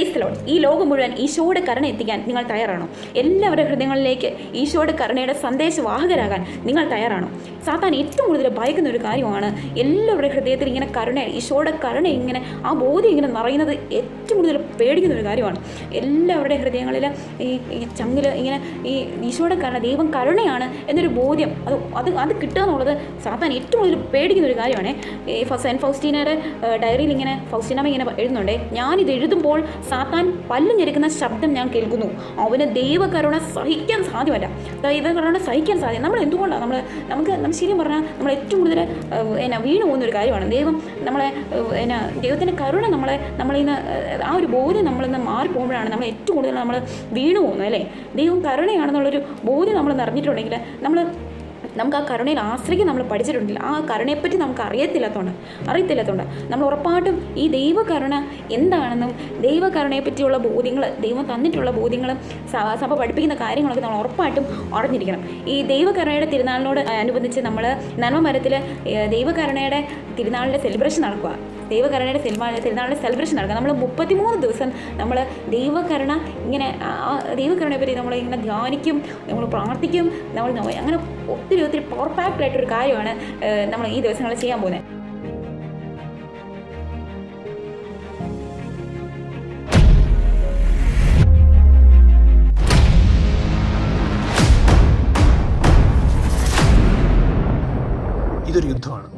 Praise the Lord. ഈ ലോകം മുഴുവൻ ഈശോയുടെ കരുണ എത്തിക്കാൻ നിങ്ങൾ തയ്യാറാണോ? എല്ലാവരുടെ ഹൃദയങ്ങളിലേക്ക് ഈശോയുടെ കരുണയുടെ സന്ദേശവാഹകരാകാൻ നിങ്ങൾ തയ്യാറാണോ? സാത്താൻ ഏറ്റവും കൂടുതൽ ഭയക്കുന്ന ഒരു കാര്യമാണ് എല്ലാവരുടെ ഹൃദയത്തിൽ ഇങ്ങനെ ഈശോയുടെ കരുണ ഇങ്ങനെ ആ ബോധ്യം ഇങ്ങനെ നിറയുന്നത് ഏറ്റവും കൂടുതൽ പേടിക്കുന്ന ഒരു കാര്യമാണ്. എല്ലാവരുടെ ഹൃദയങ്ങളിൽ ഈ ചങ്ങിൽ ഇങ്ങനെ ഈ ഈശോയുടെ കരുണ, ദൈവം കരുണയാണ് എന്നൊരു ബോധ്യം അത് കിട്ടുക എന്നുള്ളത് സാത്താൻ ഏറ്റവും കൂടുതൽ പേടിക്കുന്ന ഒരു കാര്യമാണ്. സെൻറ്റ് ഫൗസ്റ്റീനയുടെ ഡയറിയിൽ ഇങ്ങനെ ഫൗസ്റ്റീനമ്മ ഇങ്ങനെ എഴുതുന്നുണ്ട്, ഞാനിത് എഴുതുമ്പോൾ സാത്താൻ പല്ല് ഞെരുക്കുന്ന ശബ്ദം ഞാൻ കേൾക്കുന്നു. അവന് ദൈവകരുണ സഹിക്കാൻ സാധ്യമല്ല. ദൈവകരുണ സഹിക്കാൻ സാധ്യം. നമ്മൾ എന്തുകൊണ്ടാണ് നമുക്ക് ശരിയും പറഞ്ഞാൽ നമ്മൾ ഏറ്റവും കൂടുതൽ വീണു പോകുന്നൊരു കാര്യമാണ്. ദൈവത്തിൻ്റെ കരുണ നമ്മളിന്ന് ആ ഒരു ബോധ്യം നമ്മളിന്ന് മാറിപ്പോകുമ്പോഴാണ് നമ്മൾ ഏറ്റവും കൂടുതൽ നമ്മൾ വീണു പോകുന്നത് അല്ലേ. ദൈവം കരുണയാണെന്നുള്ളൊരു ബോധ്യം നമ്മൾ നിറഞ്ഞിട്ടുണ്ടെങ്കിൽ നമുക്ക് ആ കരുണയിൽ ആശ്രയിക്കാൻ നമ്മൾ പഠിച്ചിട്ടുണ്ടില്ല. ആ കരുണയെപ്പറ്റി നമുക്ക് അറിയത്തില്ലാത്തതുകൊണ്ട് നമ്മൾ ഉറപ്പായിട്ടും ഈ ദൈവകരുണ എന്താണെന്നും ദൈവകരുണയെ പറ്റിയുള്ള ബോധ്യങ്ങൾ, ദൈവം തന്നിട്ടുള്ള ബോധ്യങ്ങളും സഭ പഠിപ്പിക്കുന്ന കാര്യങ്ങളൊക്കെ നമ്മൾ ഉറപ്പായിട്ടും അറിഞ്ഞിരിക്കണം. ഈ ദൈവകരുണയുടെ തിരുനാളിനോട് അനുബന്ധിച്ച് നമ്മൾ നന്മമരത്തിൽ ദൈവകരുണയുടെ തിരുനാളിൻ്റെ സെലിബ്രേഷൻ നടക്കുക. ദൈവകരുണയുടെ തിരുനാളിൻ്റെ സെലിബ്രേഷൻ നടക്കുക. നമ്മൾ 33 ദിവസം നമ്മൾ ദൈവകരുണ ഇങ്ങനെ ദൈവകരുണയെ പറ്റി നമ്മളിങ്ങനെ ധ്യാനിക്കും, നമ്മൾ പ്രാർത്ഥിക്കും, അങ്ങനെ ഒത്തിരി പവർ പാക്ഡ് ആയിട്ടൊരു കാര്യമാണ് നമ്മൾ ഈ ദിവസങ്ങളിൽ ചെയ്യാൻ പോകുന്നത്. ഇതൊരു യുദ്ധമാണ്.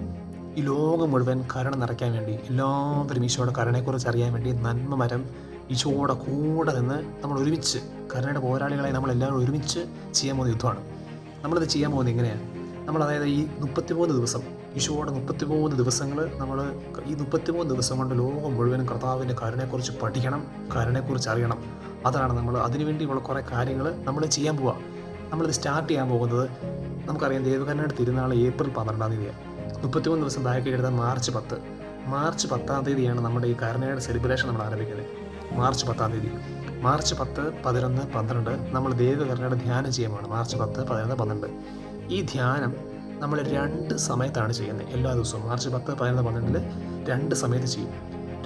ഈ ലോകം മുഴുവൻ കരുണ നിറയ്ക്കാൻ വേണ്ടി, എല്ലാവരും ഈശോയുടെ കരുണയെക്കുറിച്ച് അറിയാൻ വേണ്ടി നന്മ മരം ഈശോയുടെ കൂടെ നിന്ന് നമ്മൾ ഒരുമിച്ച് കരുണയുടെ പോരാളികളായി നമ്മളെല്ലാവരും ഒരുമിച്ച് ചെയ്യാൻ പോകുന്ന യുദ്ധമാണ്. നമ്മളിത് ചെയ്യാൻ പോകുന്നത് എങ്ങനെയാണ്? അതായത് ഈ 33 ദിവസം ഈശോയുടെ 33 ദിവസങ്ങൾ ഈ 33 ദിവസം കൊണ്ട് ലോകം മുഴുവനും കർത്താവിൻ്റെ കരുണയെക്കുറിച്ച് പഠിക്കണം, കരുണയെക്കുറിച്ച് അറിയണം. അതാണ് അതിനുവേണ്ടിയുള്ള കുറേ കാര്യങ്ങൾ നമ്മൾ ചെയ്യാൻ പോവുക. നമ്മളിത് സ്റ്റാർട്ട് ചെയ്യാൻ പോകുന്നത് നമുക്കറിയാം, ദൈവകരുണയുടെ തിരുനാൾ ഏപ്രിൽ 12-ാം തീയതിയാണ്. 33 ദിവസം ബാക്കി എഴുതാൻ മാർച്ച് 10-ാം തീയതിയാണ് നമ്മുടെ ഈ കരുണയുടെ സെലിബ്രേഷൻ നമ്മൾ ആരംഭിക്കുന്നത്. മാർച്ച് 10-ാം തീയതി. മാർച്ച് 10, 11, 12 നമ്മൾ ദൈവകരുണയുടെ ധ്യാനം ചെയ്യുമ്പോൾ മാർച്ച് 10, 11, 12 ഈ ധ്യാനം നമ്മൾ 2 സമയത്താണ് ചെയ്യുന്നത്. എല്ലാ ദിവസവും മാർച്ച് 10, 11, 12 2 സമയത്ത് ചെയ്യും.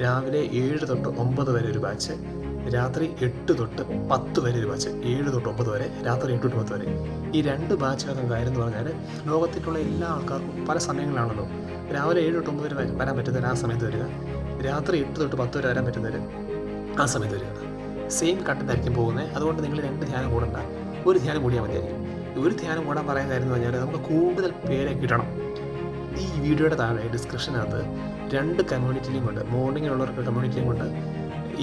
രാവിലെ 7 തൊട്ട് 9 വരെ ഒരു ബാച്ച്, രാത്രി 8 തൊട്ട് 10 വരെ ഒരു ബാച്ച്. 7 തൊട്ട് 9 വരെ, രാത്രി 8 തൊട്ട് 10 വരെ. ഈ 2 ബാച്ചുകാർക്കും കാര്യം എന്ന് പറഞ്ഞാൽ, ലോകത്തിലുള്ള എല്ലാ ആൾക്കാർക്കും പല സമയങ്ങളാണല്ലോ. രാവിലെ 7 തൊട്ട് 9 വരെ വരാൻ പറ്റുന്നവർ ആ സമയത്ത് വരിക, രാത്രി 8 തൊട്ട് 10 വരെ വരാൻ പറ്റുന്നവർ ആ സമയത്ത് വരിക. സെയിം കണ്ടന്റായിരിക്കും പോകുന്നത്. അതുകൊണ്ട് നിങ്ങൾ 2 ധ്യാനം കൂടണ്ട, ഒരു ധ്യാനം കൂടിയാൽ മതിയായിരിക്കും. ഒരു ധ്യാനം കൂടാൻ പറയാൻ കാര്യം എന്ന് പറഞ്ഞാൽ, നമുക്ക് കൂടുതൽ പേരെ കിട്ടണം. ഈ വീഡിയോയുടെ താഴെ ഡിസ്ക്രിപ്ഷനകത്ത് 2 കമ്മ്യൂണിറ്റി ലിങ്ക് ഉണ്ട്. മോർണിംഗിലുള്ളവർക്ക് കമ്മ്യൂണിറ്റി ലിങ്ക് ഉണ്ട്,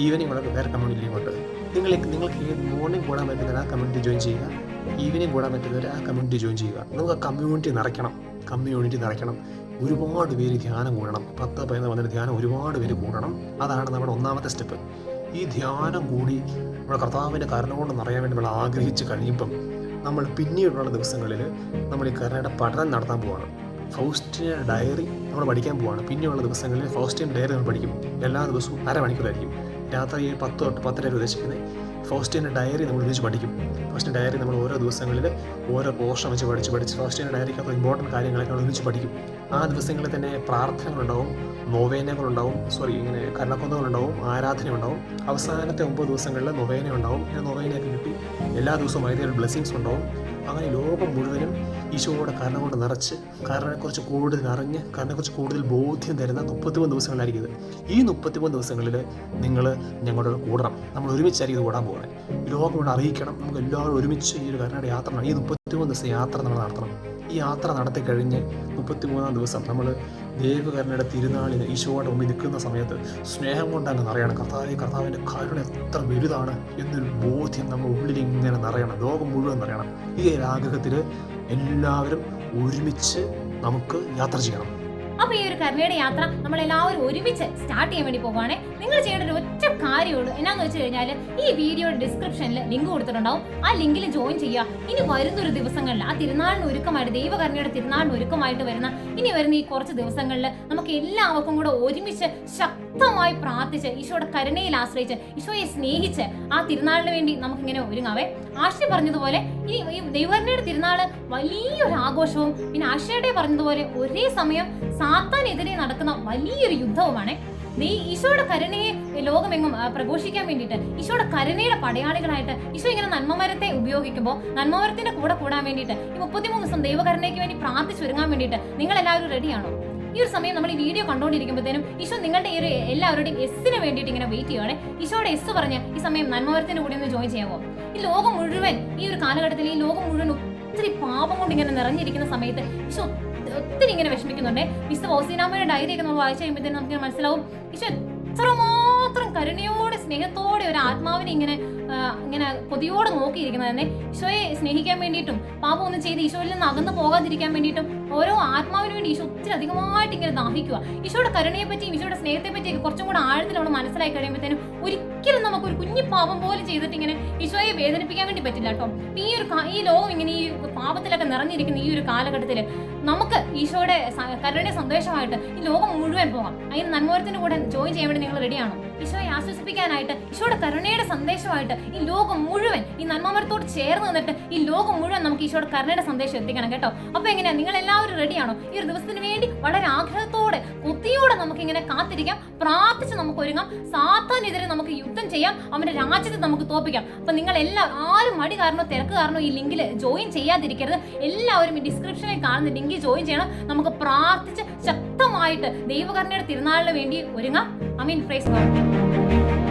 ഈവനിംഗ് ഉള്ളവർക്ക് വേറെ കമ്മ്യൂണിറ്റി ലിങ്ക് ഉണ്ട്. നിങ്ങൾക്ക് മോർണിംഗ് കൂടാൻ പറ്റുന്നവർ ആ കമ്മ്യൂണിറ്റി ജോയിൻ ചെയ്യുക, ഈവനിംഗ് കൂടാൻ പറ്റുന്നവർ ആ കമ്മ്യൂണിറ്റി ജോയിൻ ചെയ്യുക. നമുക്ക് ആ കമ്മ്യൂണിറ്റി നിറയ്ക്കണം. ഒരുപാട് പേര് ധ്യാനം കൂടണം. 10, 11 വന്നിട്ട് ധ്യാനം ഒരുപാട് പേര് കൂടണം. അതാണ് നമ്മുടെ ഒന്നാമത്തെ സ്റ്റെപ്പ്. ഈ ധ്യാനം കൂടി നമ്മുടെ കർത്താവിൻ്റെ കരുണ കൊണ്ട് നിറയാൻ വേണ്ടി നമ്മൾ ആഗ്രഹിച്ച് കഴിയുമ്പം നമ്മൾ പിന്നീടുള്ള ദിവസങ്ങളിൽ നമ്മൾ ഈ കരുണയുടെ പഠനം നടത്താൻ പോവുകയാണ്. ഫൗസ്റ്റീന ഡയറി നമ്മൾ പഠിക്കാൻ പോവുകയാണ്. പിന്നെയുള്ള ദിവസങ്ങളിൽ ഫൗസ്റ്റീന ഡയറി നമ്മൾ പഠിക്കും. എല്ലാ ദിവസവും അരമണിക്കൂറായിരിക്കും. രാത്രി 10 തൊട്ട് 10 വരെ ഉദ്ദേശിക്കുന്നത് ഫൗസ്റ്റീന ഡയറി നമ്മൾ ഒന്നിച്ച് പഠിക്കും. ഫൗസ്റ്റീന ഡയറി നമ്മൾ ഓരോ ദിവസങ്ങളിൽ ഓരോ പോർഷൻ വെച്ച് പഠിച്ച് ഫൗസ്റ്റീന ഡയറിക്കകത്ത് ഇമ്പോർട്ടൻറ്റ് കാര്യങ്ങളൊക്കെ ഒന്നിച്ച് പഠിക്കും. ആ ദിവസങ്ങളിൽ തന്നെ പ്രാർത്ഥനകളുണ്ടാവും, നൊവേനകളുണ്ടാവും, ഇങ്ങനെ കരുണക്കൊന്തകളുണ്ടാവും, ആരാധനയുണ്ടാവും. അവസാനത്തെ 9 ദിവസങ്ങളിൽ നൊവേന ഉണ്ടാവും. നൊവേനയൊക്കെ കിട്ടി എല്ലാ ദിവസവും അതിൻ്റെ ബ്ലെസ്സിങ്സ് ഉണ്ടാവും. അങ്ങനെ ലോകം മുഴുവനും ഈശോയുടെ കരുണ കൊണ്ട് നിറച്ച്, കരുണയെക്കുറിച്ച് കൂടുതൽ അറിഞ്ഞ്, കരുണയെക്കുറിച്ച് കൂടുതൽ ബോധ്യം തരുന്ന 33 ദിവസങ്ങളായിരിക്കും ഇത്. ഈ 33 ദിവസങ്ങളിൽ നിങ്ങൾ ഞങ്ങളുടെ കൂടണം. നമ്മൾ ഒരുമിച്ചായിരിക്കും ഇത് കൂടാൻ പോകുന്നത്. ലോകം കൊണ്ട് അറിയിക്കണം. നമുക്ക് എല്ലാവരും ഒരുമിച്ച് ഈ ഒരു കരുണയുടെ യാത്ര, ഈ 33 ദിവസം യാത്ര നമ്മൾ നടത്തണം. ഈ യാത്ര നടത്തി കഴിഞ്ഞ് 33-ാം ദിവസം നമ്മൾ ദൈവകരുണയുടെ തിരുനാളിന് ഈശോയുടെ മുമ്പിൽ നിൽക്കുന്ന സമയത്ത് സ്നേഹം കൊണ്ട് അങ്ങ് നിറയണം. കർത്താവിൻ്റെ കരുണ എത്ര വലുതാണ് എന്നൊരു ബോധ്യം നമ്മുടെ ഉള്ളിൽ ഇങ്ങനെ നിറയണം. ലോകം മുഴുവൻ നിറയണം. ഈ ഒരു ആഗ്രഹത്തിൽ എല്ലാവരും ഒരുമിച്ച് നമുക്ക് യാത്ര ചെയ്യണം. അപ്പോൾ ഈ ഒരു കരുണയുടെ യാത്ര നമ്മളെല്ലാവരും ഒരുമിച്ച് സ്റ്റാർട്ട് ചെയ്യാൻ വേണ്ടി പോകുവാണേ. നിങ്ങൾ ചെയ്യേണ്ട ഒരു ഒറ്റ കാര്യമുള്ളൂ. എന്നാന്ന് വെച്ച് കഴിഞ്ഞാൽ, ഈ വീഡിയോയുടെ ഡിസ്ക്രിപ്ഷനിൽ ലിങ്ക് കൊടുത്തിട്ടുണ്ടാവും. ആ ലിങ്കിൽ ജോയിൻ ചെയ്യുക. ഇനി വരുന്നൊരു ദിവസങ്ങളിൽ ആ തിരുനാളിന് ഒരുക്കമായിട്ട്, ദൈവകരുണയുടെ തിരുനാളിന് ഒരുക്കമായിട്ട് ഇനി വരുന്ന ഈ കുറച്ച് ദിവസങ്ങളിൽ നമുക്ക് എല്ലാവർക്കും കൂടെ ഒരുമിച്ച് ശക്തമായി പ്രാർത്ഥിച്ച്, ഈശോയുടെ കരുണയിൽ ആശ്രയിച്ച്, ഈശോയെ സ്നേഹിച്ച് ആ തിരുനാളിന് വേണ്ടി നമുക്കിങ്ങനെ ഒരുങ്ങാവേ. ആശയ പറഞ്ഞതുപോലെ ഈ ദൈവകരുണയുടെ തിരുനാള് വലിയൊരു ആഘോഷവും, പിന്നെ ആശയുടെ പറഞ്ഞതുപോലെ ഒരേ സമയം സാത്താനെതിരെ നടക്കുന്ന വലിയൊരു യുദ്ധവുമാണ്. ഈശോയുടെ കരുണയെ ലോകമെങ്ങും പ്രഘോഷിക്കാൻ വേണ്ടിയിട്ട്, ഈശോയുടെ കരുണയുടെ പടയാളികളായിട്ട് ഈശോ ഇങ്ങനെ നന്മമരത്തെ ഉപയോഗിക്കുമ്പോൾ നന്മമരത്തിന്റെ കൂടെ കൂടാൻ വേണ്ടിയിട്ട് ഈ 33 ദിവസം ദൈവകരുണയ്ക്ക് വേണ്ടി പ്രാർത്ഥിച്ചൊരുങ്ങാൻ വേണ്ടിയിട്ട് നിങ്ങൾ എല്ലാവരും റെഡിയാണോ? ഈ ഒരു സമയം നമ്മൾ ഈ വീഡിയോ കണ്ടുകൊണ്ടിരിക്കുമ്പോഴത്തേനും ഈശോ നിങ്ങളുടെ ഈ ഒരു എല്ലാവരുടെയും എസ്സിന് വേണ്ടിയിട്ട് ഇങ്ങനെ വെയിറ്റ് ചെയ്യുവാണ്. ഈശോയുടെ എസ് പറഞ്ഞ് ഈ സമയം നന്മമരത്തിന്റെ കൂടെ ഒന്ന് ജോയിൻ ചെയ്യാമോ? ഈ ലോകം മുഴുവൻ, ഈ ഒരു കാലഘട്ടത്തിൽ ഈ ലോകം മുഴുവൻ ഒത്തിരി പാപം കൊണ്ട് ഇങ്ങനെ നിറഞ്ഞിരിക്കുന്ന സമയത്ത് ഈശോ ഒത്തിരി ഇങ്ങനെ വിഷമിക്കുന്നുണ്ട്. മിസ്റ്റർ ഓസീനാമയുടെ ഡയറിയൊക്കെ നമ്മൾ വായിച്ചു കഴിയുമ്പോഴത്തേനും നമുക്ക് മനസ്സിലാവും ഈശോ എത്രമാത്രം കരുണയോടെ സ്നേഹത്തോടെ ഒരു ആത്മാവിനെ ഇങ്ങനെ കൊതിയോടെ നോക്കിയിരിക്കുന്നത് തന്നെ. ഈശോയെ സ്നേഹിക്കാൻ വേണ്ടിയിട്ടും പാപം ഒന്നും ചെയ്ത് ഈശോയിൽ നിന്ന് അകന്നു പോകാതിരിക്കാൻ വേണ്ടിയിട്ടും ഓരോ ആത്മാവിന് വേണ്ടി ഈശോ ഒത്തിരി അധികമായിട്ട് ഇങ്ങനെ ദാഹിക്കുക. ഈശോയുടെ കരുണയെ പറ്റിയും ഈശോയുടെ സ്നേഹത്തെ പറ്റിയൊക്കെ കുറച്ചും കൂടെ ആഴത്തിൽ നമ്മൾ മനസ്സിലാക്കി കഴിയുമ്പോഴത്തേനും ഒരിക്കലും നമുക്ക് ഒരു കുഞ്ഞു പാപം പോലും ചെയ്തിട്ട് ഇങ്ങനെ ഈശോയെ വേദനിപ്പിക്കാൻ വേണ്ടി പറ്റില്ല കേട്ടോ. ഈ ലോകം ഇങ്ങനെ ഈ പാപത്തിലൊക്കെ നിറഞ്ഞിരിക്കുന്ന ഈ ഒരു കാലഘട്ടത്തിൽ നമുക്ക് ഈശോയുടെ കരുണയുടെ സന്ദേശമായിട്ട് ഈ ലോകം മുഴുവൻ പോകാം. അതിന് നന്മവരത്തിന്റെ കൂടെ ജോയിൻ ചെയ്യാൻ വേണ്ടി നിങ്ങൾ റെഡിയാണോ? ഈശോയെ ആശ്വസിപ്പിക്കാനായിട്ട് ഈശോയുടെ കരുണയുടെ സന്ദേശമായിട്ട് ഈ ലോകം മുഴുവൻ ഈ നന്മമരത്തോട് ചേർന്ന് നിന്നിട്ട് ഈ ലോകം മുഴുവൻ നമുക്ക് ഈശോയുടെ കരുണയുടെ സന്ദേശം എത്തിക്കണം കേട്ടോ. അപ്പൊ എങ്ങനെയാ, നിങ്ങൾ എല്ലാവരും റെഡിയാണോ? ഈ ഒരു ദിവസത്തിന് വേണ്ടി വളരെ ആഗ്രഹത്തോടെ കൊതിയോടെ നമുക്ക് ഇങ്ങനെ കാത്തിരിക്കാം, പ്രാർത്ഥിച്ച് നമുക്ക് ഒരുങ്ങാം, സാത്താനെതിരെ നമുക്ക് യുദ്ധം ചെയ്യാം, അവന്റെ രാജ്യത്തെ നമുക്ക് തോൽപ്പിക്കാം. അപ്പൊ നിങ്ങൾ ആരും മടി കാരണോ തിരക്ക് കാരണോ ഈ ലിങ്കിൽ ജോയിൻ ചെയ്യാതിരിക്കരുത്. എല്ലാവരും ഈ ഡിസ്ക്രിപ്ഷനിൽ കാണുന്ന ലിങ്കിൽ ജോയിൻ ചെയ്യണം. നമുക്ക് പ്രാർത്ഥിച്ച് ശക്തമായിട്ട് ദൈവകരുണയുടെ തിരുനാളിന് വേണ്ടി ഒരുങ്ങാം. I mean, praise God.